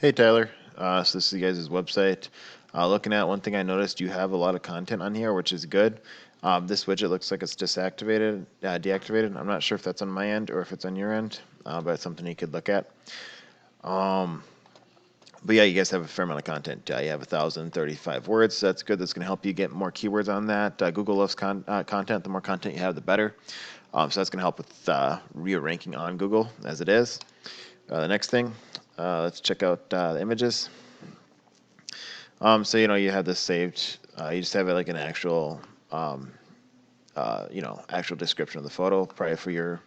Hey Tyler, so this is you guys' website. Looking at one thing I noticed, you have a lot of content on here, which is good. This widget looks like it's deactivated. I'm not sure if that's on my end or if it's on your end, but it's something you could look at. Um, but yeah, you guys have a fair amount of content. You have 1,035 words. So that's good. That's going to help you get more keywords on that. Google loves content. The more content you have, the better. So that's going to help with re-ranking on Google as it is. The next thing, let's check out the images. So you have this saved. You just have it like an actual, actual description of the photo, probably for your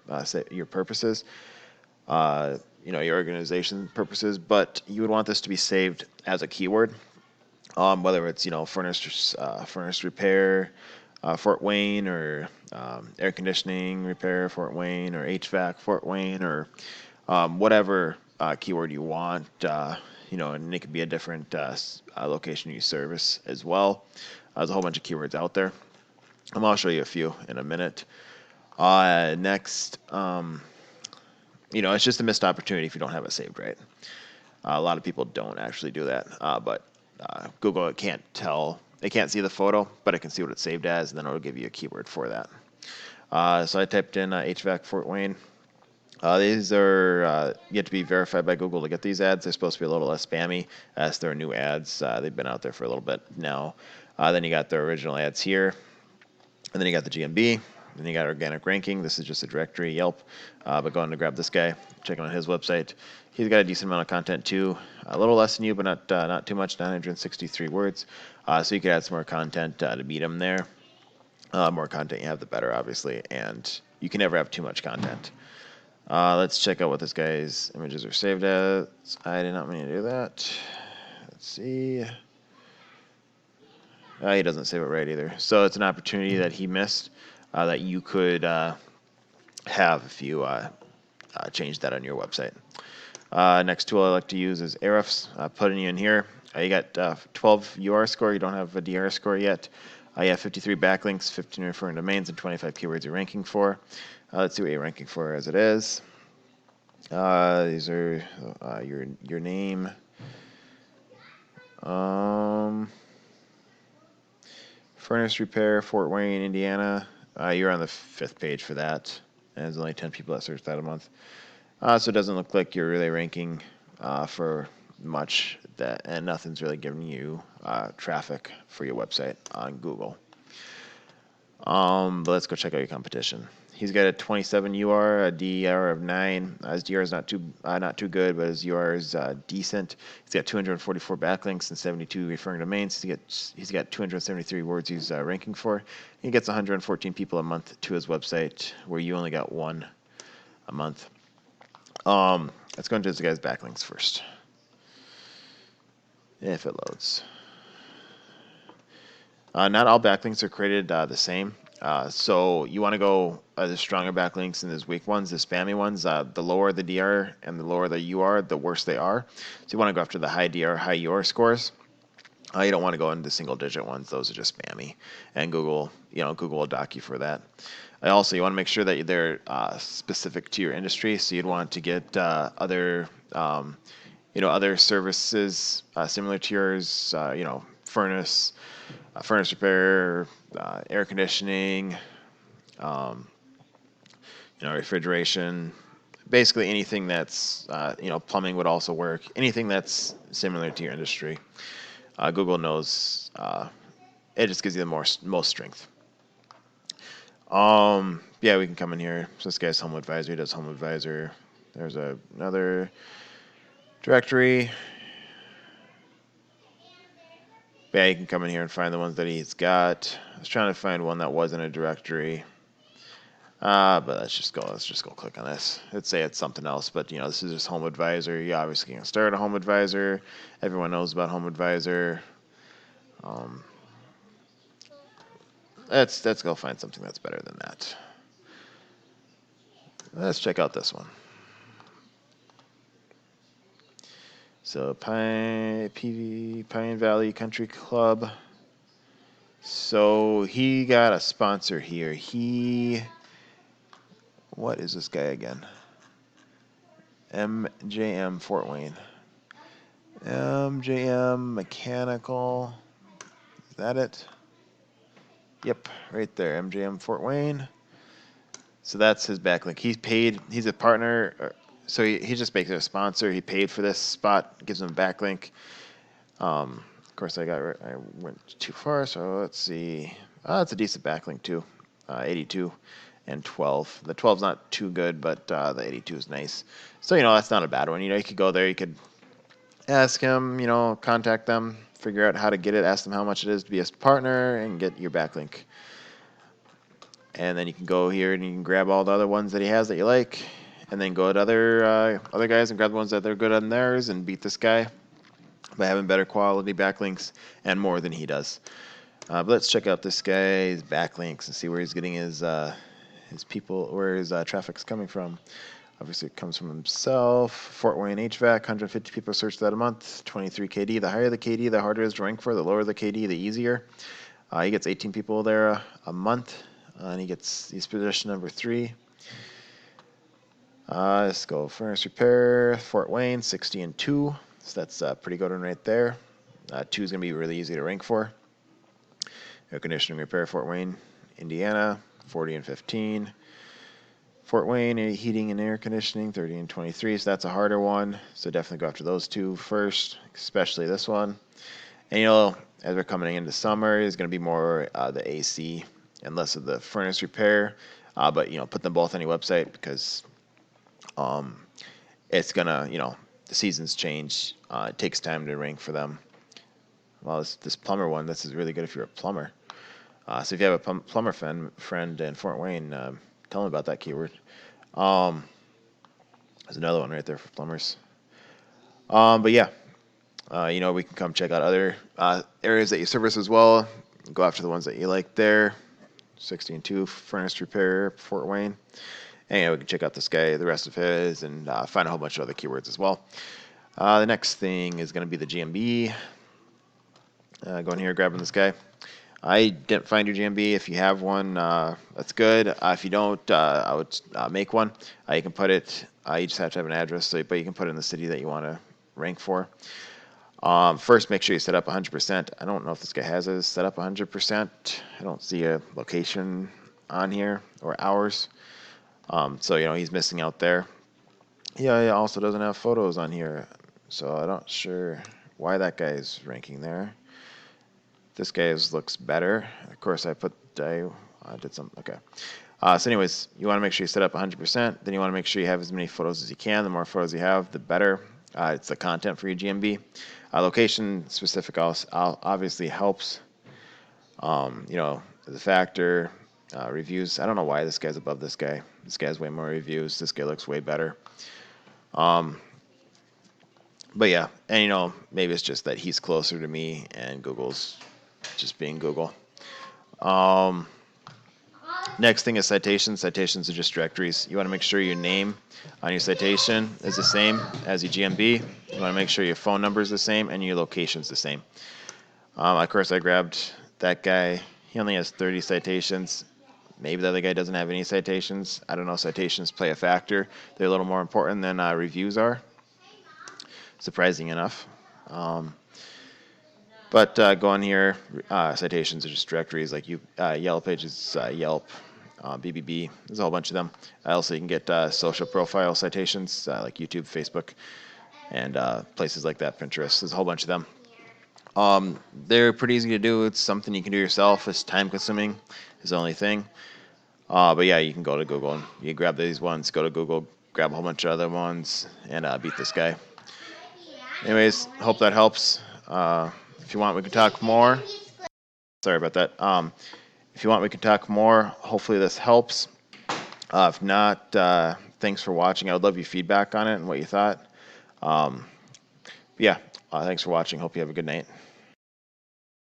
purposes, your organization purposes. But you would want this to be saved as a keyword, whether it's furnace repair, Fort Wayne, or air conditioning repair, Fort Wayne, or HVAC, Fort Wayne, or whatever keyword you want. And it could be a different location you service as well. There's a whole bunch of keywords out there. I'll show you a few in a minute. Next, it's just a missed opportunity if you don't have it saved right. A lot of people don't actually do that, but Google can't tell. It can't see the photo, but it can see what it's saved as, and then it'll give you a keyword for that. So I typed in HVAC Fort Wayne. These are yet to be verified by Google to get these ads. They're supposed to be a little less spammy as they're new ads. They've been out there for a little bit now. Then you got the original ads here. And then you got the GMB. Then you got organic ranking. This is just a directory, Yelp. But go on to grab this guy. Check him on his website. He's got a decent amount of content too. A little less than you, but not too much. 963 words. So you could add some more content to beat him there. More content you have, the better, obviously. And you can never have too much content. Let's check out what this guy's images are saved as. I did not mean to do that. Let's see. He doesn't save it right either. So it's an opportunity that he missed that you could have if you change that on your website. Next tool I like to use is Ahrefs. Putting you in here. You got 12 UR score. You don't have a DR score yet. You have 53 backlinks, 15 referring domains, and 25 keywords you're ranking for. Let's see what you're ranking for as it is. These are your name. Furnace repair, Fort Wayne, Indiana. You're on the 5th page for that. And there's only 10 people that search that a month. So it doesn't look like you're really ranking for much, and nothing's really giving you traffic for your website on Google. But let's go check out your competition. He's got a 27 UR, a DR of 9. His DR is not too good, but his UR is decent. He's got 244 backlinks and 72 referring domains. He's got 273 words he's ranking for. He gets 114 people a month to his website, where you only got 1 a month. Let's go into this guy's backlinks first, if it loads. Not all backlinks are created the same. So you want to go the stronger backlinks and the weak ones, the spammy ones. The lower the DR and the lower the UR, the worse they are. So you want to go after the high DR, high UR scores. You don't want to go into single-digit ones; those are just spammy. And Google will dock you for that. Also, you want to make sure that they're specific to your industry. So you'd want to get other services similar to yours. Furnace repair, air conditioning, refrigeration. Basically, anything that's plumbing would also work. Anything that's similar to your industry. Google knows it just gives you the most strength. Yeah, we can come in here. So this guy's Home Advisor. He does Home Advisor. There's another directory. Yeah, you can come in here and find the ones that he's got. I was trying to find one that wasn't a directory. But let's just go click on this. Let's say it's something else, but this is just Home Advisor. You obviously can start a Home Advisor. Everyone knows about Home Advisor. Let's go find something that's better than that. Let's check out this one. So Pine Valley Country Club. So he got a sponsor here. What is this guy again? MJM Fort Wayne. MJM Mechanical. Is that it? Yep, right there. MJM Fort Wayne. So that's his backlink. He's paid. He's a partner. So he just makes it a sponsor. He paid for this spot. Gives him a backlink. Of course, I went too far. So let's see. It's a decent backlink too. 82 and 12. The 12's not too good, but the 82 is nice. So that's not a bad one. You could go there. You could ask him. Contact them. Figure out how to get it. Ask them how much it is to be a partner and get your backlink. And then you can go here and you can grab all the other ones that he has that you like, and then go to other guys and grab the ones that they're good on theirs and beat this guy by having better quality backlinks and more than he does. But let's check out this guy's backlinks and see where he's getting his people, where his traffic's coming from. Obviously, it comes from himself. Fort Wayne HVAC, 150 people search that a month. 23 KD. The higher the KD, the harder it is to rank for. The lower the KD, the easier. He gets 18 people there a month. And he's position number 3. Let's go furnace repair, Fort Wayne, 60 and 2. So that's a pretty good one right there. 2 is going to be really easy to rank for. Air conditioning repair, Fort Wayne, Indiana, 40 and 15. Fort Wayne, heating and air conditioning, 30 and 23. So that's a harder one. So definitely go after those 2 first, especially this one. And as we're coming into summer, it's going to be more the AC and less of the furnace repair, but put them both on your website because it's gonna the seasons change. It takes time to rank for them. Well, this plumber one, this is really good if you're a plumber. So if you have a plumber friend in Fort Wayne, tell them about that keyword. There's another one right there for plumbers. But yeah, we can come check out other areas that you service as well. Go after the ones that you like there. 60 and 2 furnace repair, Fort Wayne. And we can check out this guy, the rest of his, and find a whole bunch of other keywords as well. The next thing is going to be the GMB. Going here, grabbing this guy. I didn't find your GMB. If you have one, that's good. If you don't, I would make one. You can put it. You just have to have an address, but you can put it in the city that you want to rank for. First, make sure you set up 100%. I don't know if this guy has it set up 100%. I don't see a location on here or hours. So, he's missing out there. Yeah, he also doesn't have photos on here. So I'm not sure why that guy is ranking there. This guy's looks better. Of course, I did some, okay. So anyways, you want to make sure you set up 100%. Then you want to make sure you have as many photos as you can. The more photos you have, the better. It's the content for your GMB. Location specific obviously helps. The factor, reviews. I don't know why this guy's above this guy. This guy has way more reviews. This guy looks way better. But yeah, and maybe it's just that he's closer to me and Google's just being Google. Next thing is citations. Citations are just directories. You want to make sure your name on your citation is the same as your GMB. You want to make sure your phone number is the same and your location is the same. Of course, I grabbed that guy. He only has 30 citations. Maybe the other guy doesn't have any citations. I don't know. Citations play a factor. They're a little more important than reviews are. Surprising enough. But go on here, citations are just directories like Yellow Pages, Yelp, BBB. There's a whole bunch of them. Also, you can get social profile citations like YouTube, Facebook, and places like that, Pinterest. There's a whole bunch of them. They're pretty easy to do. It's something you can do yourself. It's time consuming is the only thing. But yeah, you can go to Google and you grab these ones, go to Google, grab a whole bunch of other ones, and beat this guy. Anyways, hope that helps. If you want, we can talk more. Sorry about that. If you want, we can talk more. Hopefully this helps. If not, thanks for watching. I would love your feedback on it and what you thought. Yeah, thanks for watching. Hope you have a good night.